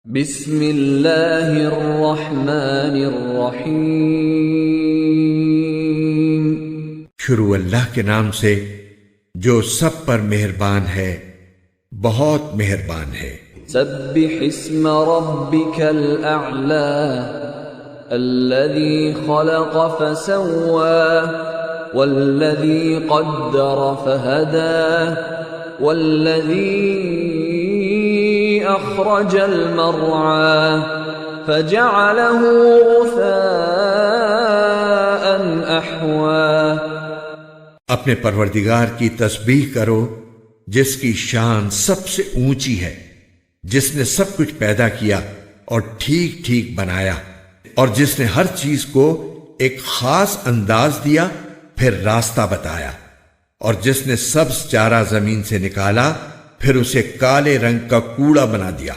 बिस्मिल्लाहिर्रहमानिर्रहीम। शुरू अल्लाह के नाम से जो सब पर मेहरबान है, बहुत मेहरबान है। सब्बिह इस्म रब्बिकल अअला अल्लज़ी खलक़ फसव्वा वल्लज़ी क़द्दर फहदा वल्लज़ी अख़रजल मरआ फजअलहू गुसाअन अहवा। अपने परवरदिगार की तस्बीह करो जिसकी शान सबसे ऊंची है, जिसने सब कुछ पैदा किया और ठीक ठीक बनाया, और जिसने हर चीज को एक खास अंदाज दिया, फिर रास्ता बताया, और जिसने सब्ज चारा जमीन से निकाला, फिर उसे काले रंग का कूड़ा बना दिया।